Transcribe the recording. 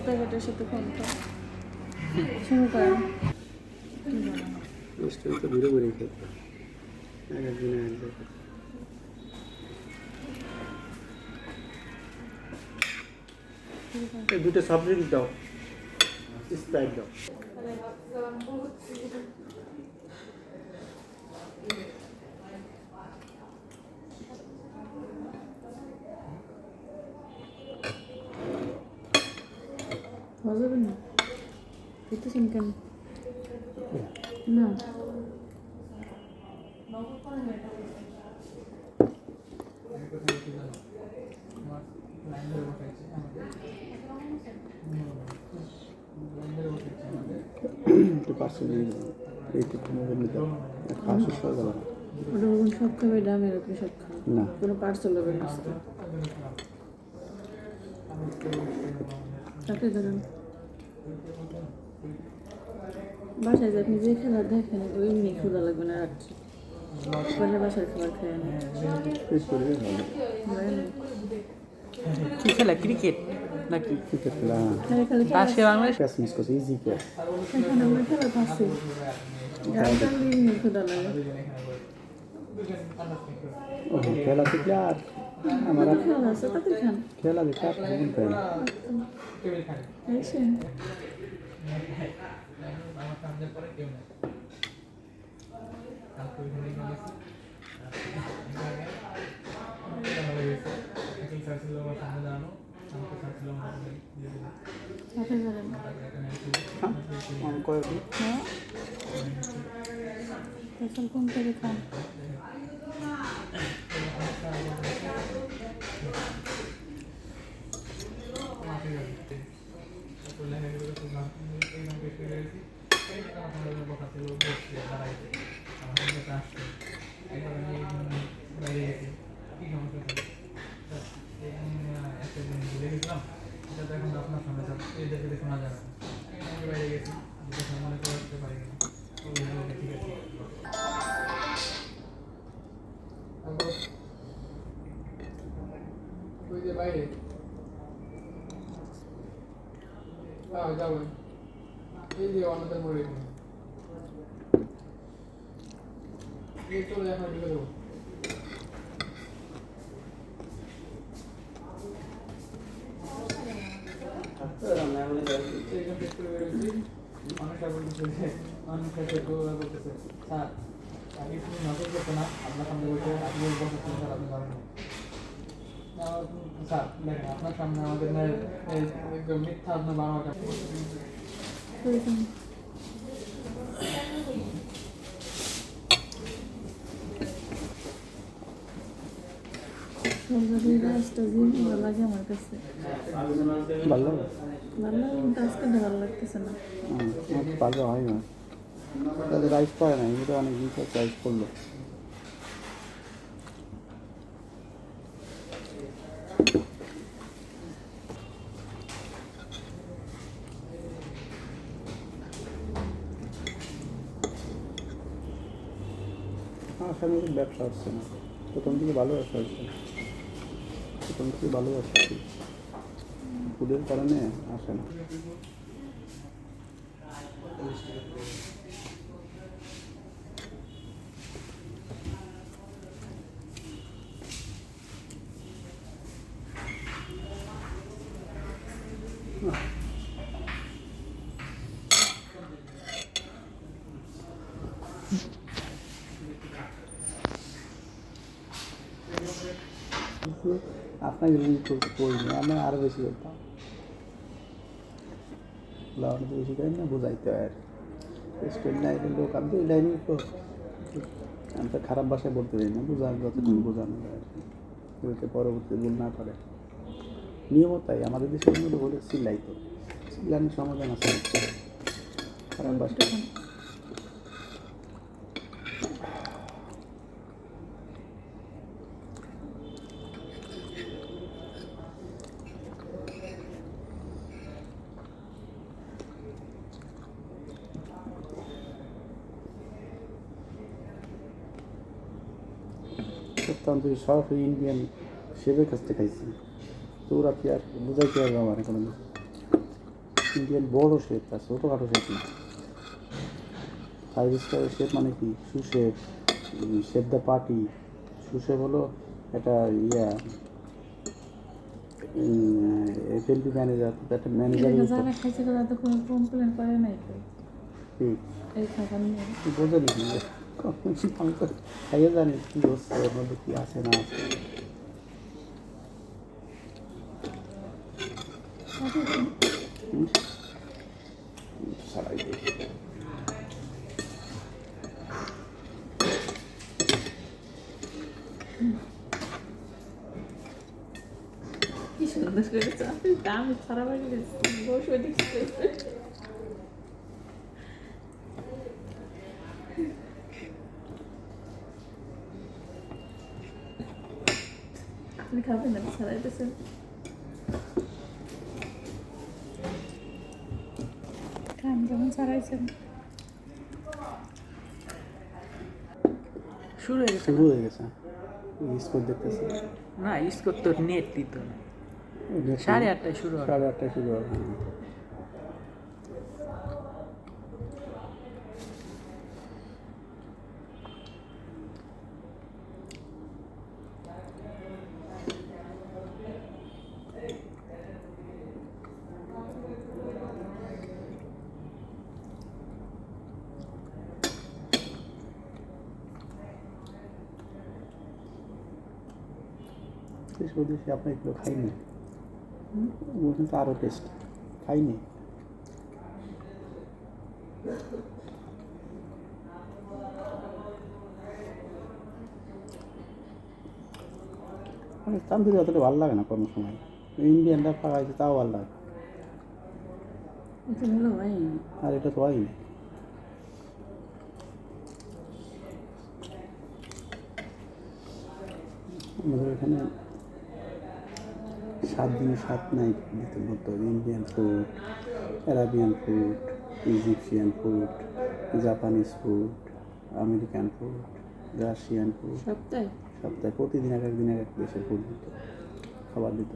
প্যাকেটের সাথে ফোনটা শুরু করেন। তো ঘুরে ঘুরে খেতে দুটো সফট ড্রিঙ্ক দাও, স্প্রাইট দাও। হয়ে যাবে না, খেতেছেন কেন? না ওটা সব খাবে, ডামের আপনি সব খাবেন না, কোনো পার্সেল হবে না। তাকে ধরেন বাসায় যে আপনি যে খাবার দেখেন এমনি ক্ষুধা লাগবে না রাত্রে, পরে বাসার খাবার খেয়ে নেন। কি খেলা ক্রিকেট নাকি? ক্রিকেট খেলা পাশে বাংলাদেশ প্যাসমিস করছে ইজি কে এখন আমরা খেলা পাচ্ছি, গান এমনি ক্ষুধা লাগে। ও খেলা দেখলে আর আমার খেলা আছে তাতে খান। খেলা দেখে আর বলতে হয় না। দেখছেন সাথে ধরেন হ্যাঁ পেছন কম করে খান। বাইরে যাবো এই যে অন্যদের মরে চলে এখন ঢুকে দেবো। মানুষ বলতেছে স্যার আগে তুমি নজর করতো না, আপনার সামনে বসে আপনি বসাচ্ছেন স্যার, আপনি পারেন স্যার দেখেন আপনার সামনে আমাদের মিথ্যা আপনার বাংলাটা ভালো লাগে আমার কাছে, ভালো ভালো লাগে কিন্তু আজকে ভালো লাগতেছে না। ভালো হয় না, তাদের রাইস পায় না, এগুলো অনেক দিন রাইস করলো। আসামের ব্যবসা হচ্ছে না, প্রথম থেকে ভালো ব্যবসা হচ্ছে, প্রথম থেকে ভালো ব্যবসা হচ্ছে, ফুডের কারণে আসে না। আপনাকে করিনি, আমি আরো বেশি করতাম, অনেক বেশি করেন না, বোঝাইতে হয় আর স্টুডেন্ট লোক আমি তো লাইনে আমি তো খারাপ ভাষায় বলতে চাই না, বোঝার যতটুকু বোঝানো যায় আর কি, যাতে পরবর্তী ভুল না করে। নিয়মও তাই, আমাদের দেশের মধ্যে বলে চিল্লাই তো, চিল্লানোর সমাধান আছে না। খারাপ ভাষা করতাম, তুই সরাসরি ইন্ডিয়ান শেফের কাছ থেকে খাইছি, তো ওরা কি আর বোঝাইতে পারবে আমার কোনো কিছু। ইন্ডিয়ান বড় শেফ, তার ছোটোখাটো শেফ না। 5 স্টারের শেফ মানে কি, সুশেফ, শেফ দ্য পার্টি। সুশেফ হলো একটা এফএলপি ম্যানেজার, একটা ম্যানেজার। এদিকে যারা খাইছে তারা তো কোনো কমপ্লেন করে নাই তো এই খাবার নিয়ে। বোঝে নাকি আমি তো খাইয়ে জানি কী হচ্ছে, ওর মধ্যে কী আছে না আছে। ছাড়াই দেখি। কি সুন্দর করে চাপি দাম খারাপ হয়ে গেছে বসে দেখতে। আপনি খাবেন না ছাড়াইতেছেন? খান যখন ছাড়াইছেন। শুরু হয়ে গেছে শুরু হয়ে গেছে, স্কোর দেখতেছি। না, স্কোর তো নেট দিত না। 8:30টায় শুরু হবে। 8:30টায় শুরু হবে। দেশ বিদেশে আপনার এগুলো খাইনি, ওখানে তো আরও টেস্ট, খাইনি। মানে তান্দুরি অতটা ভালো লাগে না কোনো সময়, ইন্ডিয়ানরা পাকাইছে তাও ভালো লাগে, এটা ভালো হয়নি। আর এটা তো হয়নি। আমাদের এখানে 7 দিনে 7 নাইট দিতে বলতো, Indian food, Arabian food, Egyptian food, Japanese food, American food, Russian food. সপ্তাহে সপ্তাহে প্রতিদিন এক এক দিন এক এক দেশের ফুড দিত, খাবার দিত।